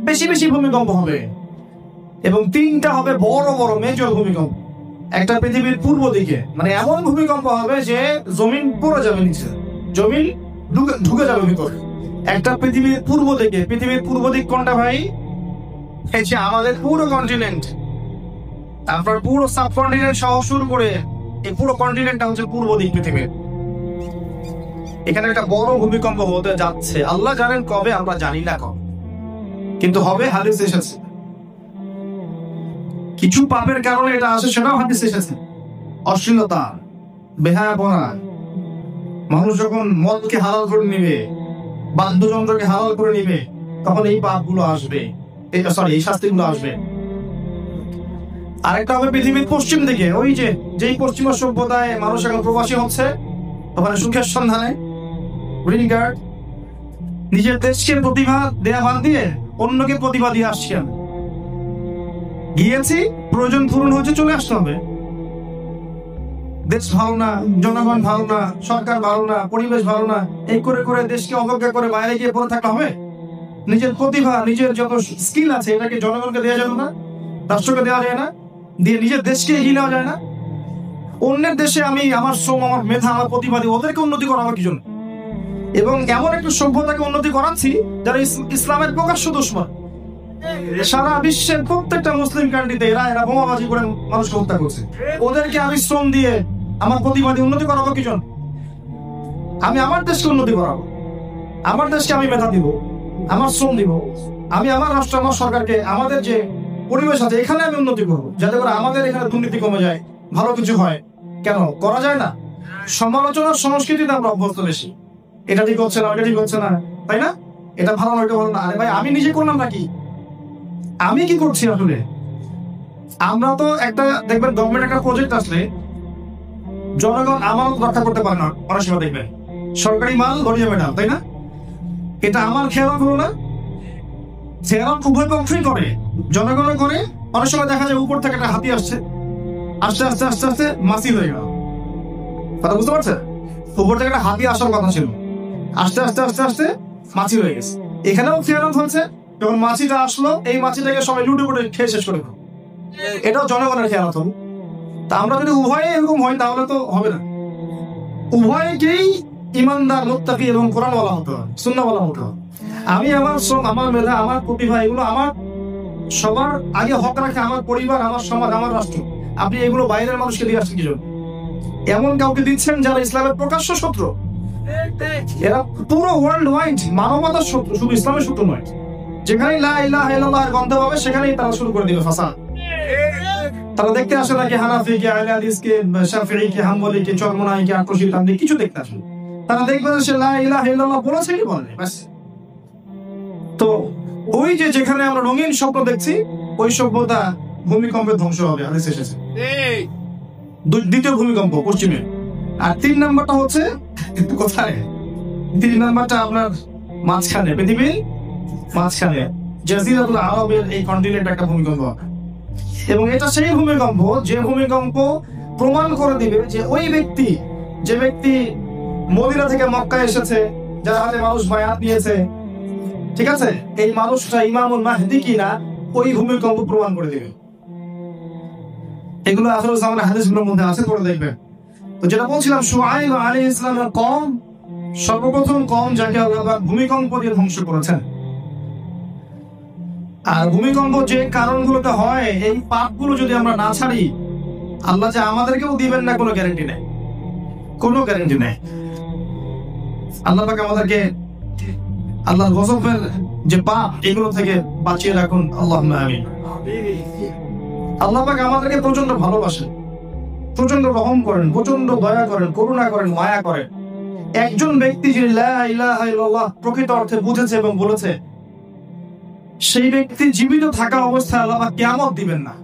বেশি বেশি ভূমিকম্প হবে, এবং 3টা হবে বড় বড় মেজর ভূমিকম্প। একটা পৃথিবীর পূর্ব দিকে, মানে এমন ভূমিকম্প হবে যে জমিন পড়ে যাবে নিচে, জমিন ঢুকে যাবে ভিতরে। একটা পৃথিবীর পূর্ব দিকে। পৃথিবীর পূর্ব দিক কোনটা ভাই? এই যে আমাদের পুরো কন্টিনেন্ট, তারপর পুরো সাবকন্টিনেন্ট সহ শুরু করে এই পুরো কন্টিনেন্টটা হচ্ছে পূর্ব দিক পৃথিবীর। এখানে একটা বড় ভূমিকম্প হতে যাচ্ছে, আল্লাহ জানেন কবে, আমরা জানি না কবে, কিন্তু হবে। হাদিস এসেছে, কিছু পাপের কারণে এটা আসে, সেটাও হাদিস এসেছে। অশ্লীলতা, বেহায়াপনা, মানুষ যখন মদকে হালাল করে নিবে, বাদ্যযন্ত্রকে হালাল করে নিবে, তখন এই পাপগুলো আসবে, এই শাস্তিগুলো আসবে। আরেকটা হবে পৃথিবীর পশ্চিম দিকে, ওই যে যেই পশ্চিমা সভ্যতায় মানুষ এখন প্রবাসী হচ্ছে, ওখানে সুখের সন্ধানে গ্রিন কার্ড, নিজের দেশকে প্রতিভা দেয়া বাদ দিয়ে অন্যকে প্রতিভা দিয়ে আসছি। আমি গিয়েছি, প্রয়োজন পূরণ হচ্ছে, চলে আসতে হবে। দেশ ভালো না, জনগণ ভালো না, সরকার ভালো না, পরিবেশ ভালো না, এই করে করে দেশকে অবজ্ঞা করে বাইরে গিয়ে পড়ে থাকতে হবে? নিজের প্রতিভা, নিজের যত স্কিল আছে, এটাকে জনগণকে দেওয়া যাবে না? রাষ্ট্রকে দেওয়া যায় না? দিয়ে নিজের দেশকে এগিয়ে নেওয়া যায় না? অন্যের দেশে আমি আমার শ্রম, আমার মেধা, আমার প্রতিভা দিয়ে ওদেরকে উন্নতি করা আমার কি জন্য? এবং এমন একটা সভ্যতাকে উন্নতি করাচ্ছি যারা ইসলামের প্রকাশ্য দুশমন। সারা বিশ্বের প্রত্যেকটা মুসলিম কান্ট্রিতে এরা বোমাবাজি করে মানুষকে হত্যা করছে। ওদেরকে আমি শ্রম দিয়ে, আমার প্রতিভা দিয়ে উন্নতি করাবো কি জন্য? আমি আমার দেশকে উন্নতি করাবো, আমার দেশকে আমি মেধা দিব, আমার শ্রম দিব, আমি আমার রাষ্ট্র, আমার সরকারকে, আমাদের যে পরিবেশ আছে এখানে আমি উন্নতি করবো, যাতে করে আমাদের এখানে দুর্নীতি কমে যায়, ভালো কিছু হয়। কেন করা যায় না? সমালোচনার সংস্কৃতিতে আমরা অভ্যস্ত বেশি। এটা ঠিক হচ্ছে না, এটা ঠিক হচ্ছে না, তাই না? এটা ভালো না, এটা ভালো না। আরে ভাই, আমি নিজে করলাম নাকি? আমি কি করছি আসলে? আমরা তো একটা দেখবেন, গভর্নমেন্ট একটা প্রজেক্ট আসলে জনগণ আমানত রক্ষা করতে পারে না, অনেক সময় দেখবেন সরকারি মাল ধরে যাবে না, তাই না? এটা আমার খেয়াল হলো না, খেয়াল উভয় পক্ষই করে, জনগণও করে। অনেক সময় দেখা যায় উপর থেকে একটা হাতি আসছে, আস্তে আস্তে আস্তে আস্তে মাছি হয়ে গেল। কথা বুঝতে পারছে? উপর থেকে একটা হাতি আসার কথা ছিল, আস্তে আস্তে আস্তে আস্তে মাছি হয়ে গেছে। এখানেও খেয়ানত হচ্ছে, যখন মাছিটা আসলো, এই মাছিটাকে সবাই লুটে পুটে খেয়ে শেষ করে। এটাও জনগণের খেয়ানত হবে। তা আমরা যদি উভয়ে এরকম হয় তাহলে তো হবে না। উভয়কেই ইমানদার, মুত্তাকি এবং কোরআন বলা হতে হয়, সুন্নাহ বলা হতে হয়। আমি আমার শ্রম, আমার মেধা, আমার প্রতিভা, এগুলো আমার সবার আগে হক রাখে আমার পরিবার, আমার সমাজ, আমার রাষ্ট্র। আপনি এগুলো বাইরের মানুষকে দিয়ে আসছেন কি জন্য? এমন কাউকে দিচ্ছেন যারা ইসলামের প্রকাশ্য শত্রু। এরা পুরো ওয়ার্ল্ড ওয়াইড মানবতার শত্রু, শুধু ইসলামের শত্রু নয়। যেখানে লা ইলাহা ইল্লাল্লাহর গন্ধ পাবে সেখানেই তারা শুরু করে দিবে ফাসাদ। তারা দেখতে আসে না কে হানাফি, কে আহলে হাদিস, কে শাফিঈ, কে হাম্বলি, কে চরমনাই, কে আকশি, তাদের কিছু দেখতে আসে। তারা দেখবে যে সে লা ইলাহা ইল্লাল্লাহ বলেছে কি বলে, ব্যাস। তো ওই যে যেখানে আমরা রঙিন স্বপ্ন দেখছি, ওই সভ্যতা ভূমিকম্পে ধ্বংস হবে, হাদিস এসেছে। দ্বিতীয় ভূমিকম্প পশ্চিমে। আর 3 নাম্বারটা হচ্ছে কোথায়? 3 নাম্বারটা আপনার মাঝখানে, পৃথিবীর মাঝখানে জাজিরাতুল আরবের এই কন্টিনেন্টে একটা ভূমিকম্প। এবং এটা সেই ভূমিকম্প যে ভূমিকম্প প্রমাণ করে দিবে যে ওই ব্যক্তি, যে ব্যক্তি মদিনা থেকে মক্কায় এসেছে, যার হাতে মানুষ বায়াত নিয়েছে, ঠিক আছে, এই মানুষটা ইমামুল মাহদি কিনা, ওই ভূমিকম্প প্রমাণ করে দিবে। এগুলো আসলে আমাদের হাদিসগুলোর মধ্যে আছে, পড়ে দেখবেন। তো যেটা বলছিলাম, শুআয়ব আলাইহিস সালামের কওম, সর্বপ্রথম কওম যাকে আল্লাহ ভূমিকম্প দিয়ে ধ্বংস করেছেন। আর ভূমিকম্প যে কারণগুলোতে হয়, এই পাপগুলো যদি আমরা না ছাড়ি, আল্লাহ যে আমাদেরকেও দিবেন না কোনো গ্যারান্টি নেই, কোনো গ্যারান্টি নেই। আল্লাহ পাক আমাদেরকে আল্লাহর গজবের যে পাপ, এগুলো থেকে বাঁচিয়ে রাখুন, আল্লাহুম্মা আমিন। আল্লাহ পাক আমাদেরকে প্রচন্ড ভালোবাসেন, প্রচন্ড রহম করেন, প্রচন্ড দয়া করেন, করুণা করেন, মায়া করেন। একজন ব্যক্তি যে লা ইলাহা ইল্লাল্লাহ প্রকৃত অর্থে বুঝেছে এবং বলেছে, সেই ব্যক্তি জীবিত থাকা অবস্থায় আল্লাহ পাক কিয়ামত দিবেন না।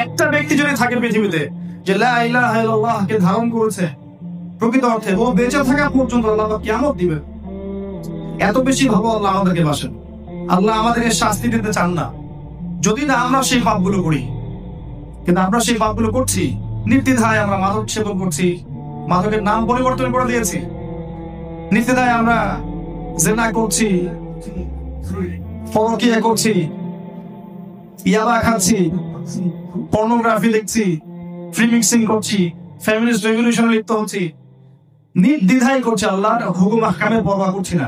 একটা ব্যক্তি যদি থাকে পৃথিবীতে যে লা ইলাহা ইল্লাল্লাহ কে ধারণ করেছে প্রকৃত অর্থে, ও বেঁচে থাকা পর্যন্ত আল্লাহ পাক কিয়ামত দিবেন। এত বেশি ভালো আল্লাহ আমাদেরকে বাসেন। আল্লাহ আমাদেরকে শাস্তি দিতে চান না, যদি না আমরা সেই পাপগুলো করি। কিন্তু আমরা সেই পাপগুলো করছি, নির্দ্বিধায় আমরা মাদক সেবন করছি, মাদকের নাম পরিবর্তন করে দিয়েছি, নির্দ্বিধায় আমরা জিনা করছি, পরকীয়া করছি, ইয়াবা খাচ্ছি, পর্নোগ্রাফি দেখছি, ফ্রি মিক্সিং করছি, ফ্যামিলিস্ট রেভলিউশনে লিপ্ত হচ্ছি, নির্দ্বিধায় করছি, আল্লাহর হুকুম আহকামের পরোয়া করছি না,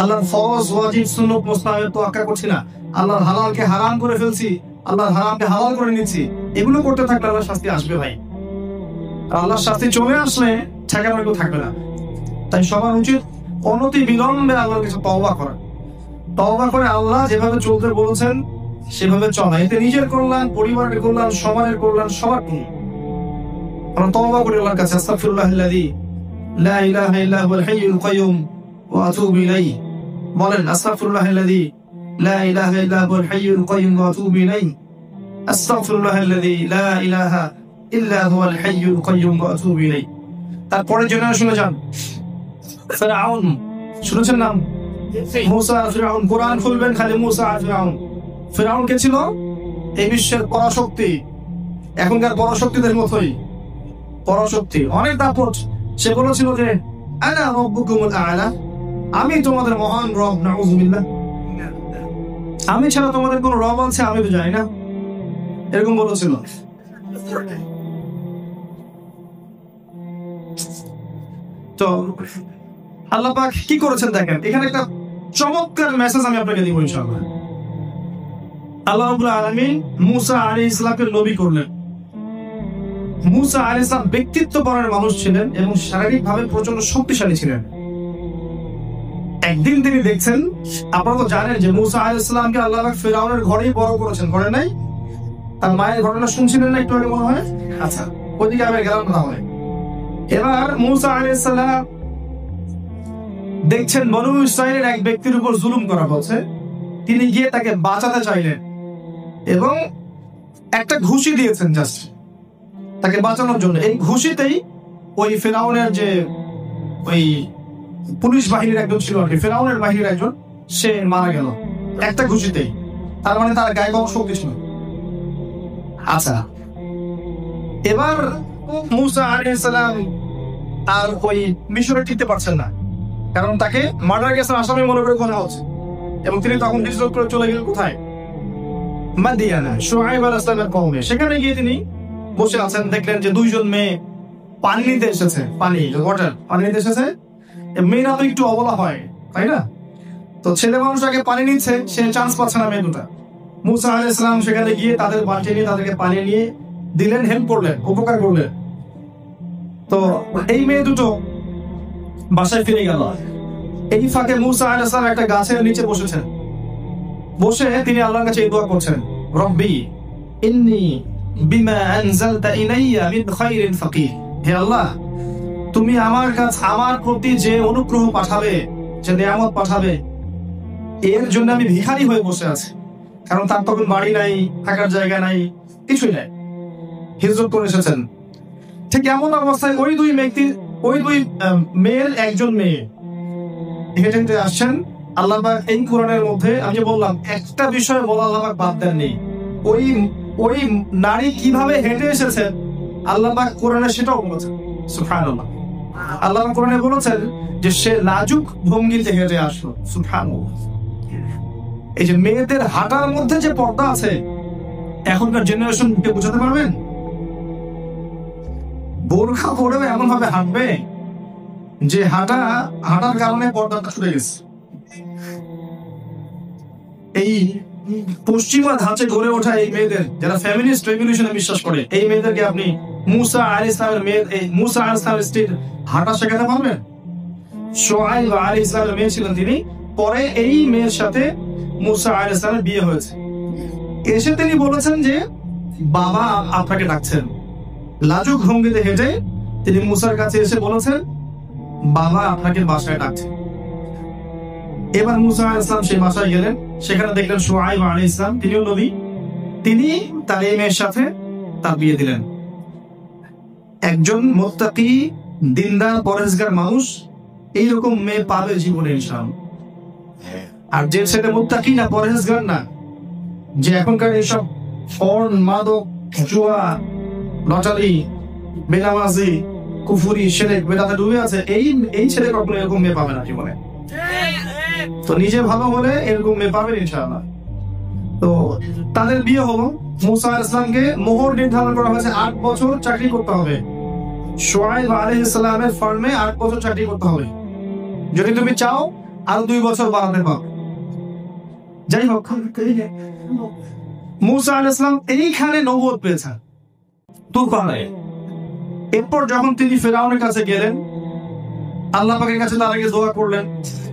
আল্লাহর ফরজ ওয়াজিব সুন্নাত মুস্তাহাবের তোয়াক্কা করছি না, আল্লাহর হালালকে হারাম করে ফেলছি, আল্লাহর হারামকে হালাল করে নিচ্ছি, এগুলো করতে থাকলে আল্লাহর শাস্তি আসবে ভাই। আল্লাহর শাস্তি চলে আসলে ঠেকানোর কেউ থাকবে না। তাই সবার উচিত অনতি বিলম্বে আল্লাহর কাছে তওবা করা, তওবা করে আল্লাহ যেভাবে চলতে বলেছেন সেভাবে চলা, এতে নিজের কল্যাণ, পরিবারের কল্যাণ, সমাজের কল্যাণ, সবার কল্যাণ। আমরা তওবা করি আল্লাহর কাছে, আস্তাগফিরুল্লাহাল্লাযী লা ইলাহা ইল্লা হুয়াল হাইয়ুল কাইয়্যুম ওয়া আতুবু ইলাইহি। বলেন আস্তাগফিরুল্লাহাল্লাযী লা ইলাহা ইল্লা হুয়াল হাইয়ুল কাইয়্যুম ওয়া আতুবু ইলাইহি, আস্তাগফিরুল্লাহাল্লাযী লা ইলাহা ইল্লা হুয়াল হাইয়ুল কাইয়্যুম ওয়া আতুবু ইলাইহি। তারপরে জেনারেশনে যান, ফিরআউন শুনেছেন নাম? মুসা আর ফিরআউন, কোরআন খুলবেন খালি মুসা আর ফিরআউন। ফিরআউন কে ছিল? এই বিশ্বের পরাশক্তি, এখনকার পরাশক্তিদের মতোই পরাশক্তি, অনেক দাপট। সে বলেছিল যে আনা রাব্বুকুমুল আ'লা, আমি তোমাদের মহান রব, নাউযুবিল্লাহ, আমি ছাড়া তোমাদের কোন রব আছে আমি তো জানি না, এরকম বলেছিল। তো আল্লাহ পাক কি করেছেন দেখেন, এখানে একটা চমৎকার মেসেজ আমি আপনাকে দিব ইনশাআল্লাহ। আল্লাহ রাব্বুল আলামিন মুসা আলাইহিস সালামকে নবী করলেন। মুসা আলাইহিস সালাম ব্যক্তিত্বপরায়ণ মানুষ ছিলেন এবং শারীরিকভাবে প্রচন্ড শক্তিশালী ছিলেন। একদিন তিনি দেখছেন, আপনারা তো জানেন যে মুসা আলাইহিস সালামকে আল্লাহ পাক ফিরআউনের ঘরেই বড় করেছেন, করেন নাই? তার মায়ের ঘটনা শুনছিলেন না একটু আগে মনে হয়? আচ্ছা, ওইদিকে আমি গেলাম না হয়। এবার মুসা আলাইহিস সালাম দেখছেন বনু ইসরাইলের এক ব্যক্তির উপর জুলুম করা হচ্ছে, তিনি গিয়ে তাকে বাঁচাতে চাইলেন এবং একটা ঘুষি দিয়েছেন জাস্ট তাকে বাঁচানোর জন্য। এই ঘুষিতেই ওই ফিরআউনের যে ওই পুলিশ বাহিনীর একজন ছিল আর কি, ফিরআউনের বাহিনীর একজন, সে মারা গেল একটা ঘুষিতেই। তার মানে তার গায়ে কম শক্তি ছিল। আচ্ছা, এবার মুসা আলাইহিস সালাম আর ওই মিশরে টিকতে পারছেন না, কারণ তাকে মার্ডার কেসের আসামি মনে করে কথা হচ্ছে এবং তিনি তখন হিজরত করে চলে গেলেন কোথায়? মাদিয়ানা, শুআইব আলাইহিস সালামের কওমে। সেখানে গিয়ে তিনি বসে আছেন, দেখলেন যে দুইজন মেয়ে পানি নিতে এসেছে, পানি নিতে এসেছে। মেয়েরা তো একটু অবলা হয়, তাই না? তো ছেলে মানুষ আগে পানি নিচ্ছে, সে চান্স পাচ্ছে না মেয়ে দুটা। মুসা আলাইহিস সালাম সেখানে গিয়ে তাদের বালতি নিয়ে তাদেরকে পানি নিয়ে দিলেন, হেল্প করলেন, উপকার করলেন। তো এই মেয়ে দুটো বাসায় ফিরে গেল। এই ফাঁকে মুসা আলাইহিস সালাম একটা গাছের নিচে বসেছেন, বসে তিনি আল্লাহর কাছে এই দোয়া করছেন, রব্বি ইন্নী বিমা আনজালতা ইলাইয়া মিন খায়রিন ফাকির। হে আল্লাহ, তুমি আমার কাছে আমার প্রতি যে অনুগ্রহ পাঠাবে, যে নিয়ামত পাঠাবে, এর জন্য আমি ভিখারি হয়ে বসে আছি। কারণ তার তখন বাড়ি নাই, থাকার জায়গা নাই, কিছুই নাই, হিজরত করে এসেছেন। ঠিক এমন অবস্থায় ওই দুই মেয়ের একজন মেয়ে হেঁটে হেঁটে আসছেন। আল্লাহ পাক এই কোরআনের মধ্যে আমি বললাম একটা বিষয় বলা আল্লাহ পাক বাদ দেননি, ওই নারী কিভাবে হেঁটে এসেছেন আল্লাহ পাক কোরআনে সেটাও বলেছেন। সুবহানাল্লাহ, আল্লাহ কোরআনে বলেছেন যে সে লাজুক ভঙ্গিতে হেঁটে আসলো। সুবহানাল্লাহ, এই যে মেয়েদের হাঁটার মধ্যে যে পর্দা আছে, এখনকার জেনারেশন কে বোঝাতে পারবেন? বোরখা পরেও এমন ভাবে হাঁটবে যে হাঁটার কারণে পর্দাটা ছুটে গেছে। এই পশ্চিমা ধাঁচে গড়ে ওঠা এই মেয়েদের, যারা ফেমিনিস্ট রেভলিউশনে বিশ্বাস করে, এই মেয়েদেরকে আপনি মুসা আলাইহিস সালামের মেয়ে, মুসা আলাইহিস সালামের স্ত্রীর হাঁটা শেখাতে পারবেন? শুআইব আলাইহিস সালামের মেয়ে ছিলেন তিনি, পরে এই মেয়ের সাথে মুসা আলাইহিস সালামের বিয়ে হয়েছে। এসে তিনি বলেছেন যে বাবা আপনাকে ডাকছেন। লাজুক ভঙ্গিতে হেঁটে তিনি মুসার কাছে এসে বলেছেন বাবা আপনাকে বাসায় ডাকছেন। এবার মুসা আলাইহিস সালাম সেই বাসায় গেলেন, সেখানে দেখলেন শুআইব আলাইহিস সালাম, তিনিও নবী, তিনি তার এই মেয়ের সাথে তার বিয়ে দিলেন। একজন মুত্তাকি, দিনদার, পরহেজগার মানুষ এইরকম মেয়ে পাবে জীবনে ইনশাআল্লাহ। আর যে ছেলে মুত্তাকি না, পরহেজগার না, যে এখনকার এইসব পর্ন, মাদক, জুয়া, লটারি, বেনামাজি, কুফরি, শিরক, বেদাতে ডুবে আছে, এই ছেলে কখনো এরকম মেয়ে পাবে না জীবনে। তো নিজে ভালো হলে এরকম মেয়ে পাবেন ইনশাআল্লাহ। তো তাদের বিয়ে হলো। মুসা আলাইহিস সালামকে মোহর নির্ধারণ করা হয়েছে 8 বছর চাকরি করতে হবে। শুআয়ব আলাইহিস সালামের ফার্মে 8 বছর চাকরি করতে হবে। যদি তুমি চাও আরো 2 বছর বাড়াতে পারো। যাই হোক, মুসা আলাইহিস সালাম এইখানে নবুয়ত পেয়েছেন তুফানে। এরপর যখন তিনি ফেরাউনের কাছে গেলেন, আল্লাহ পাকের কাছে তার আগে দোয়া করলেন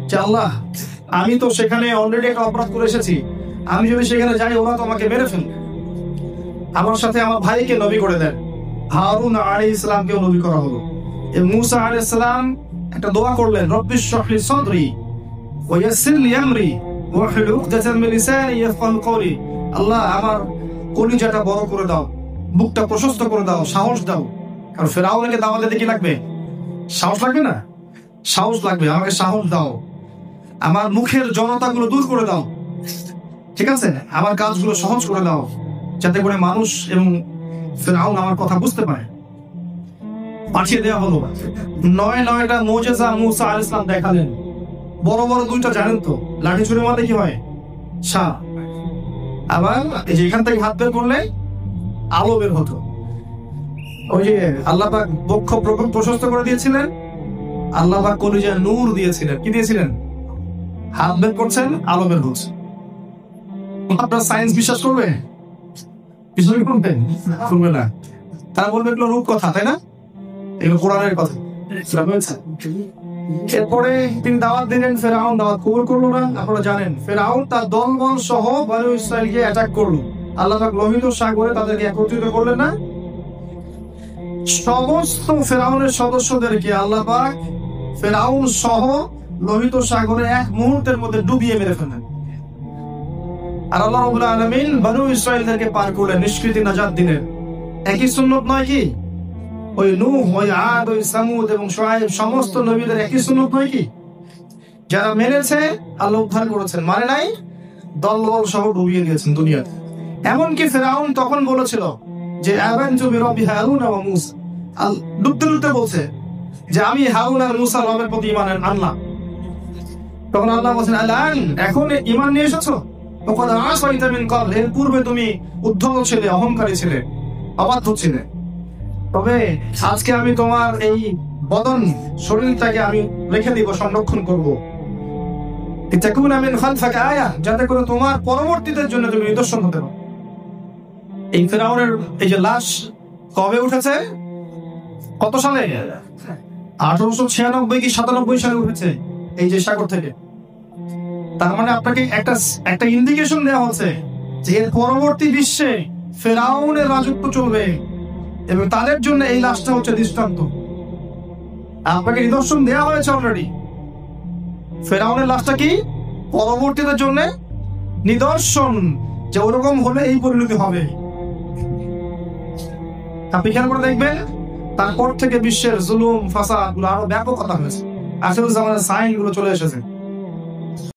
যে আল্লাহ, আমি তো সেখানে অলরেডি একটা অপরাধ করে এসেছি, আমি যদি সেখানে যাই ওরা তো আমাকে মেরে ফেলবে। আমার সাথে আমার ভাইকে নবী করে দেন। হারুন আলাইহিস সালামকেও নবী করা হলো। মুসা আলাইহিস সালাম একটা দোয়া করলেন, রব্বিশ শরহ লি সাদরি ওয়া ইয়াসসির লি আমরি ওয়াহলুল উকদাতাম মিন লিসানি ইয়াফকাহু কওলি। আল্লাহ, আমার কলিজাটা বড় করে দাও, বুকটা প্রশস্ত করে দাও, সাহস দাও। কারণ ফেরাউনকে দাওয়াত দিতে কি লাগবে? সাহস লাগবে না? সাহস লাগবে। আমাকে সাহস দাও, আমার মুখের জনতাগুলো দূর করে দাও, ঠিক আছে? আমার কাজগুলো সহজ করে দাও, যাতে করে মানুষ এবং ফেরাউন আমার কথা বুঝতে পারে। পাঠিয়ে দেওয়া হলো। 9টা মুজিজা মুসা আলাইহিস সালাম দেখালেন। বড় বড় 2টা জানেন তো, লাঠি ছুঁড়ে মারলে কি হয়? সাপ। আবার এই যে এখান থেকে হাত বের করলে আলো বের হতো। ওই যে আল্লাহ পাক বক্ষ প্রশস্ত করে দিয়েছিলেন, আল্লাহ পাক কলিজায় নূর দিয়েছিলেন। কি দিয়েছিলেন? হাত বের করছেন, আলো বের হচ্ছে। আপনার সায়েন্স বিশ্বাস করবে? বিশ্বাস করবেন? করবে না। তারা বলবে এগুলো রূপ কথা, তাই না? এগুলো কোরআনের কথা। এরপরে তিনি দাওয়াত দিলেন, ফেরাউন দাওয়াত কবুল করলো না। আপনারা জানেন ফেরাউন তার দলবল সহ বনী ইসরাইলকে অ্যাটাক করলো। আল্লাহ পাক লোহিত সাগরে তাদেরকে একত্রিত করলেন না, সমস্ত ফেরাউনের সদস্যদেরকে আল্লাহ পাক ফেরাউন সহ লোহিত সাগরে এক মুহূর্তের মধ্যে ডুবিয়ে মেরে ফেলেন। আর আল্লাহ রাব্বুল আলামিন বনী ইসরাইলদেরকে পার করলেন, নিষ্কৃতি নাজাত দিলেন। একই সুন্নত নয় কি? ওই নূহ, ওই আদ, ওই সামুদ এবং শুআয়ব সমস্ত নবীদের একই সুন্নত নয় কি? যারা মেনেছে আল্লাহ উদ্ধার করেছেন, মানে নাই দলবল সহ ডুবিয়ে দিয়েছেন দুনিয়াতে। এমনকি ফেরাউন তখন বলেছিল যে আমানতু বিরব্বি হারুন ওয়া মূসা, ডুবতে ডুবতে বলছে যে আমি হারুন আর মূসার রবের প্রতি ঈমান আনলাম। তখন আল্লাহ বলেন, আলান, এখন ঈমান নিয়ে এসেছো? তখন আসাইতা মিন ক্বাবল, এর পূর্বে তুমি উদ্ধত ছিলে, অহংকারী ছিলে, অবাধ্য ছিলে। তবে আজকে আমি তোমার এই বদন শরীরটাকে আমি রেখে দিব, সংরক্ষণ করবো, লিতাকুনা মিন খালফিকা আয়া, যাতে করে তোমার পরবর্তীদের জন্য তুমি নিদর্শন হতে পারো। এই ফেরাউনের এই যে লাশ কবে উঠেছে? কত সালে? 1896 কি 97 সালে উঠেছে এই যে সাগর থেকে। তার মানে আপনাকে একটা ইন্ডিকেশন দেওয়া হচ্ছে যে এর পরবর্তী বিশ্বে ফেরাউনের রাজত্ব চলবে এবং তাদের জন্য এই লাশটা হচ্ছে দৃষ্টান্ত। আপনাকে নিদর্শন দেওয়া হয়েছে অলরেডি। ফেরাউনের লাশটা কি পরবর্তীদের জন্য নিদর্শন, যে ওরকম হলে এই পরিণতি হবে। আপনি খেয়াল করে দেখবেন, তারপর থেকে বিশ্বের জুলুম ফাসাদ গুলো আরো ব্যাপকতা হয়েছে। আসলে জামানের সাইন গুলো চলে এসেছে।